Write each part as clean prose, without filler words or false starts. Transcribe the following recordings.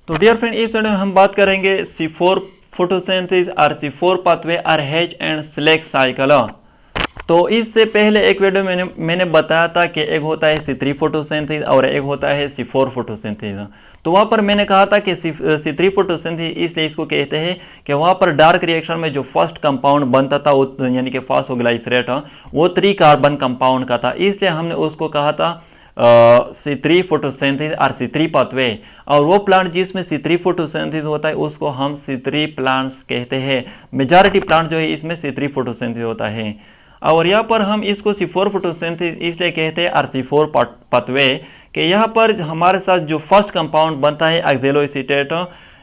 तो dear friend, इस video में हम बात करेंगे C4 फोटोसिंथेसिस और C4 पाथवे और हेच एंड स्लेक साइकिल। तो इससे पहले एक वीडियो में मैंने बताया था कि एक होता है C3 फोटोसिंथेसिस और एक होता है C4 फोटोसिंथेसिस। तो वहाँ पर मैंने कहा था कि C3 फोटोसिंथेसिस इसलिए इसको कहते हैं कि वहाँ पर डार्क रिएक्शन में जो फर्स्ट कंपाउंड बनता था यानी कि फॉस्फोग्लाइसरेट वो 3 कार्बन कंपाउंड का था, इसलिए हमने उसको कहा था C3 फोटोसिंथेसिस और C3 पाथवे। और वो प्लांट जिसमें C3 फोटोसिंथेसिस होता है उसको हम C3 प्लांट्स कहते हैं। मेजॉरिटी प्लांट जो है इसमें C3 फोटोसिंथेसिस होता है। और यहाँ पर हम इसको C4 फोटोसिंथेसिस इसलिए कहते हैं और C4 पाथवे कि यहाँ पर हमारे साथ जो फर्स्ट कंपाउंड बनता है ऑक्सैलोएसीटेट,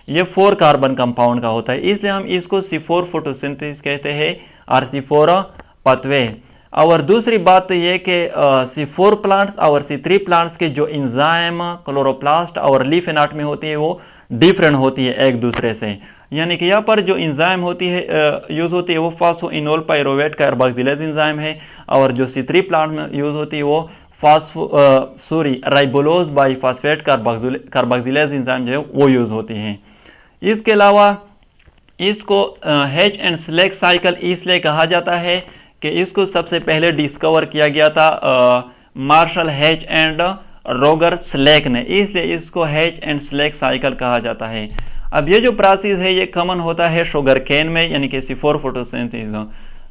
ये 4 कार्बन कंपाउंड का होता है, इसलिए हम इसको C4 फोटोसिंथेसिस कहते हैं और C4 पाथवे। और दूसरी बात ये कि C4 प्लांट्स और C3 प्लांट्स के जो इंजाइम क्लोरोप्लास्ट और लीफ एनाटॉमी होती है वो डिफरेंट होती है एक दूसरे से। यानी कि यहाँ पर जो इंजाइम होती है यूज़ होती है वो फॉस्फोइनोल पायरोवेट कार्बोक्सिलेज इंजाइम है, और जो C3 प्लांट में यूज़ होती है वो राइबोलोज बाईफॉस्फेट कार्बोक्सिलेज इंजाइम जो है वो यूज़ होती हैं। इसके अलावा इसको हेच एंड स्लेक साइकिल इसलिए कहा जाता है कि इसको सबसे पहले डिस्कवर किया गया था मार्शल हेच एंड रोगर स्लेक ने, इसलिए इसको हेच एंड स्लेक साइकिल कहा जाता है। अब ये जो प्रोसेस है ये कॉमन होता है शुगर केन में, यानी कि C4 फोटोसिंथेसिस,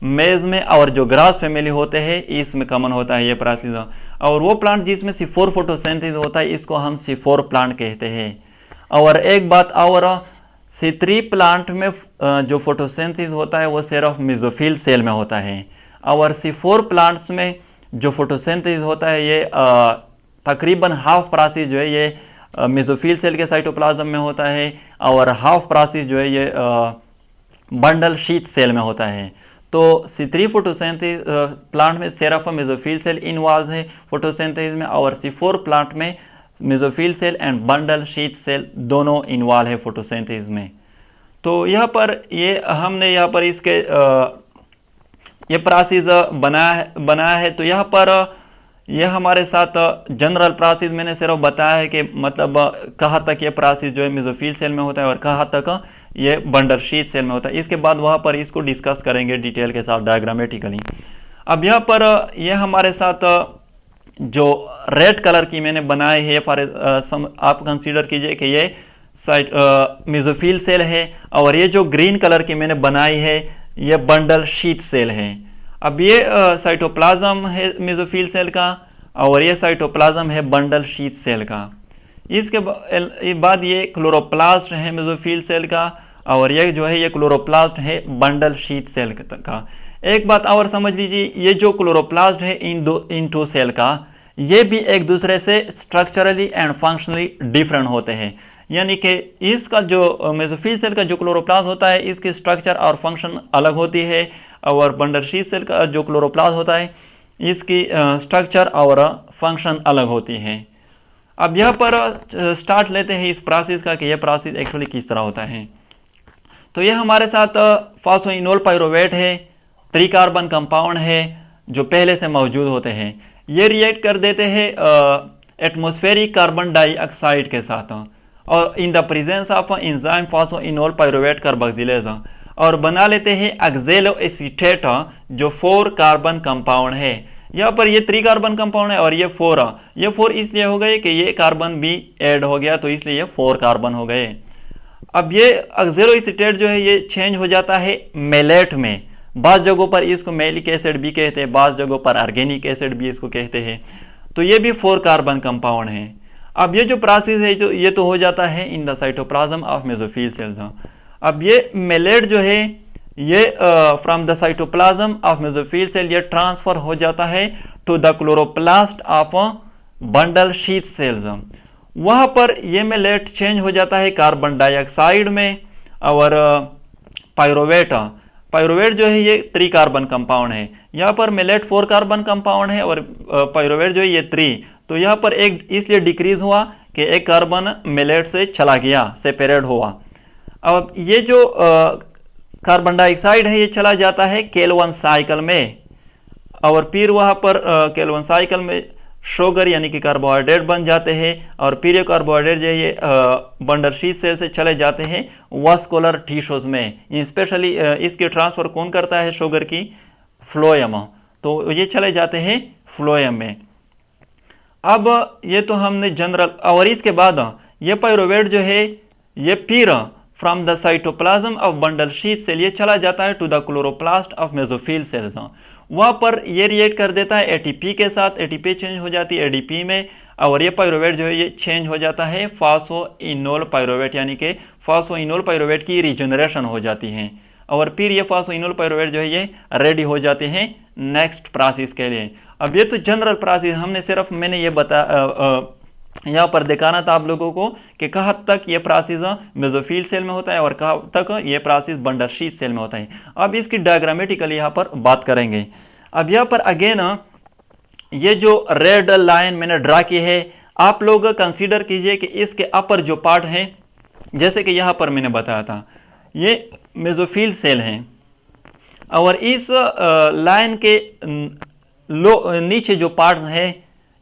मेज में और जो ग्रास फैमिली होते हैं इसमें कॉमन होता है ये प्रोसेस। और वो प्लांट जिसमें C4 फोटोसिंथेसिस होता है इसको हम C4 प्लांट कहते हैं। और एक बात और, C3 प्लांट में जो फोटोसिंथेसिस होता है वो सिर्फ मेसोफिल सेल में होता है, और C4 प्लांट्स में जो फोटोसिंथेसिस होता है ये तकरीबन हाफ प्रोसेस जो है ये मेसोफिल सेल के साइटोप्लाज्म में होता है, और हाफ प्रोसेस जो है ये बंडल शीथ सेल में होता है। तो C3 फोटोसिंथेसिस प्लांट में सिर्फ मेसोफिल सेल इन्वॉल्व है फोटोसिंथेसिस में, और C4 प्लांट में mesophyll cell and bundle sheath cell दोनों इन्वॉल्व है फोटोसिंथेसिस में। तो यहाँ पर ये हमने यहाँ पर इसके ये प्रोसेस बनाया है। तो यहाँ पर यह हमारे साथ जनरल प्रोसेस मैंने सिर्फ बताया है कि मतलब कहाँ तक ये प्रोसेस जो है मेसोफिल सेल में होता है और कहाँ तक ये बंडल शीथ सेल में होता है। इसके बाद वहाँ पर इसको डिस्कस करेंगे डिटेल के साथ डायग्रामेटिकली। अब यहाँ पर यह हमारे साथ जो रेड कलर की मैंने बनाई है आप कंसीडर कीजिए कि ये साइट मेसोफिल सेल है, और ये जो ग्रीन कलर की मैंने बनाई है ये बंडल शीथ सेल है। अब ये साइटोप्लाज्म है मेसोफिल सेल का, और ये साइटोप्लाज्म है बंडल शीथ सेल का। इसके बाद ये क्लोरोप्लास्ट है मेसोफिल सेल का, और ये जो है ये क्लोरोप्लास्ट है बंडल शीथ सेल का। एक बात और समझ लीजिए, ये जो क्लोरोप्लास्ट है इन 2 सेल का, ये भी एक दूसरे से स्ट्रक्चरली एंड फंक्शनली डिफरेंट होते हैं। यानी कि इसका जो मेसोफिल सेल का जो क्लोरोप्लास्ट होता है इसकी स्ट्रक्चर और फंक्शन अलग होती है, और बंडल शीथ सेल का जो क्लोरोप्लास्ट होता है इसकी स्ट्रक्चर और फंक्शन अलग होती है। अब यहाँ पर स्टार्ट लेते हैं इस प्रोसेस का कि यह प्रोसेस एक्चुअली किस तरह होता है। तो यह हमारे साथ फॉस्फोइनोल पायरोवेट है, 3 कार्बन कंपाउंड है जो पहले से मौजूद होते हैं। ये रिएक्ट कर देते हैं एटमॉस्फेरिक कार्बन डाइऑक्साइड के साथ, और इन the presence of enzyme phosphoenol pyruvate carboxylase, और बना लेते हैं ऑक्सैलोएसीटेट जो 4 कार्बन कंपाउंड है। यहाँ पर ये 3 कार्बन कंपाउंड है और ये 4 इसलिए हो गए कि ये कार्बन भी ऐड हो गया, तो इसलिए ये 4 कार्बन हो गए। अब ये ऑक्सैलोएसीटेट जो है ये चेंज हो जाता है मेलेट में। बाज़ जगहों पर इसको मैलिक एसिड भी कहते हैं, बाज़ जगहों पर ऑर्गेनिक एसिड भी इसको कहते हैं। तो ये भी 4 कार्बन कंपाउंड है। अब ये जो प्रोसेस है जो ये तो हो जाता है in the cytoplasm of mesophyll cells. अब ये मेलेट जो है ये from the cytoplasm of mesophyll cell ये ट्रांसफर हो जाता है to the chloroplast of bundle sheath cells. वहाँ पर ये मेलेट चेंज हो जाता है कार्बन डाइऑक्साइड में, और पायरोवेट जो है ये 3 कार्बन कंपाउंड है। यहाँ पर मेलेट 4 कार्बन कंपाउंड है और पायरोवेट जो है ये 3। तो यहाँ पर एक इसलिए डिक्रीज हुआ कि एक कार्बन मेलेट से चला गया, सेपरेट हुआ। अब ये जो कार्बन डाइऑक्साइड है ये चला जाता है केल्विन साइकिल में, और फिर वहाँ पर केल्विन साइकिल में शुगर यानी कि कार्बोहाइड्रेट बन जाते हैं, और फिर ये कार्बोहाइड्रेट जो है ये बंडल शीथ सेल से चले जाते हैं वास्कुलर टिश्यूज में। स्पेशली इसके ट्रांसफर कौन करता है शुगर की? फ्लोएम। तो ये चले जाते हैं फ्लोएम में। अब ये तो हमने जनरल, और इसके बाद ये पाइरोवेट जो है ये फिर from the cytoplasm of bundle sheath cell ये चला जाता है to the chloroplast of mesophyll cells. वहाँ पर ये रिएक्ट कर देता है एटीपी के साथ, एटीपी चेंज हो जाती है एडीपी में, और ये पाइरोवेट जो है ये चेंज हो जाता है फॉस्फोइनोल पाइरोवेट, यानी कि फॉस्फोइनोल पाइरोवेट की रिजनरेशन हो जाती है, और फिर ये फॉस्फोइनोल पाइरोवेट जो है ये रेडी हो जाते हैं नेक्स्ट प्रोसेस के लिए। अब ये तो जनरल प्रोसेस हमने सिर्फ, मैंने ये यहाँ पर दिखाना था आप लोगों को कि कहाँ तक ये प्रोसेस मेसोफिल सेल में होता है और कहाँ तक ये प्रोसेस बंडल शीथ सेल में होता है। अब इसकी डायग्रामेटिकली यहाँ पर बात करेंगे। अब यहाँ पर अगेन ये जो रेड लाइन मैंने ड्रा की है, आप लोग कंसीडर कीजिए कि इसके अपर जो पार्ट है, जैसे कि यहाँ पर मैंने बताया था ये मेसोफिल सेल है, और इस लाइन के नीचे जो पार्ट है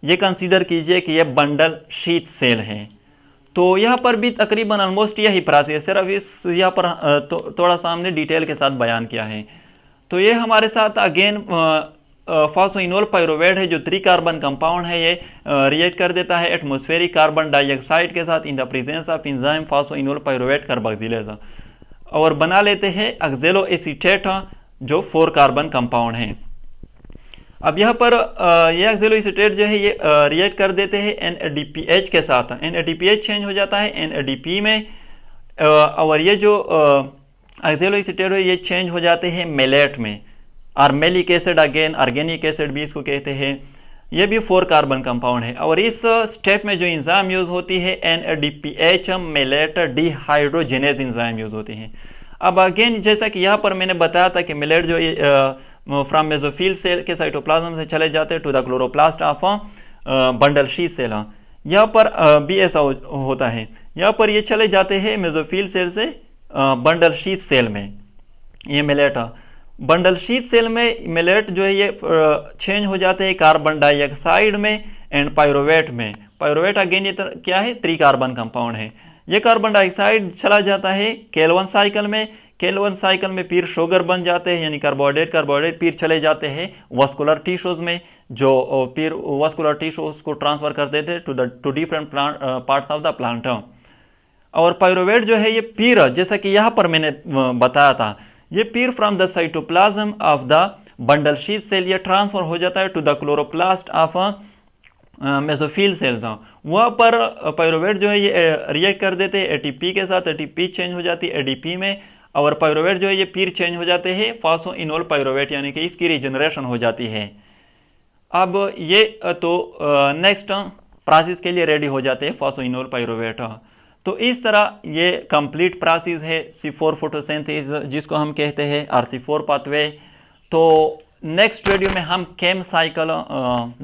ये कंसीडर कीजिए कि ये बंडल शीथ सेल है। तो यहाँ पर भी तकरीबन ऑलमोस्ट यही प्रोसेस है, सिर्फ इस यहाँ पर थोड़ा सा हमने डिटेल के साथ बयान किया है। तो ये हमारे साथ अगेन फॉस्फोइनोल पाइरोवेट है जो 3 कार्बन कंपाउंड है, ये रिएक्ट कर देता है एटमॉस्फेरिक कार्बन डाइऑक्साइड के साथ in the presence of enzyme phosphoenol pyruvate carboxylase, और बना लेते हैं ऑक्सैलो एसीटेट जो 4 कार्बन कंपाउंड है। अब यहाँ पर ये ऑक्सैलो एसीटेट जो है ये रिएक्ट कर देते हैं NADPH के साथ, NADPH चेंज हो जाता है NADP में, और ये जो ऑक्सैलो एसीटेट है ये चेंज हो जाते हैं मेलेट में, और malic acid again organic acid भी इसको कहते हैं, ये भी 4 कार्बन कंपाउंड है। और इस स्टेप में जो एंजाइम यूज होती है NADPH maleate dehydrogenase enzyme use होती है। अब अगेन जैसा कि यहाँ पर मैंने बताया था कि मेलेट जो फ्रॉम मेसोफिल सेल के साइटोप्लाज्म से चले जाते हैं to the chloroplast of bundle sheath cell, यहाँ पर भी ऐसा होता है। यहाँ पर ये चले जाते हैं मेसोफिल सेल से बंडल शीथ सेल में, ये मेलेट बंडल शीथ सेल में मेलेट जो है ये चेंज हो जाते हैं कार्बन डाइऑक्साइड में एंड पाइरोवेट में। पाइरोवेट अगेन ये क्या है? 3 कार्बन कंपाउंड है। ये कार्बन डाइऑक्साइड चला जाता है केल्विन साइकिल में, केल्विन साइकिल में फिर शुगर बन जाते हैं, यानी कार्बोहाइड्रेट फिर चले जाते हैं वास्कुलर टिश्यूज में, जो फिर वास्कुलर टिश्यूज को ट्रांसफर कर देते हैं to different parts of the plant. और पाइरोवेट जो है ये फिर, जैसा कि यहाँ पर मैंने बताया था, ये फिर from the cytoplasm of the bundle sheath cell ये ट्रांसफर हो जाता है to the chloroplast of mesophyll cells. वहाँ पर पाइरोवेट जो है ये रिएक्ट कर देते हैं एटीपी के साथ, एटीपी चेंज हो जाती है एडीपी में, और पाइरोवेट जो है ये फिर चेंज हो जाते हैं फॉस्फोइनोल पाइरोवेट, यानी कि इसकी रिजनरेशन हो जाती है। अब ये तो नेक्स्ट प्रोसेस के लिए रेडी हो जाते हैं फॉस्फोइनोल पाइरोवेट। तो इस तरह ये कंप्लीट प्रोसेस है C4 फोटोसिंथेसिस जिसको हम कहते हैं RC4 पाथवे। तो नेक्स्ट वीडियो में हम केम साइकिल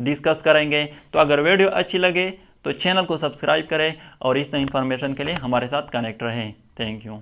डिस्कस करेंगे। तो अगर वीडियो अच्छी लगे तो चैनल को सब्सक्राइब करें और इस तरह इन्फॉर्मेशन के लिए हमारे साथ कनेक्ट रहें। Thank you.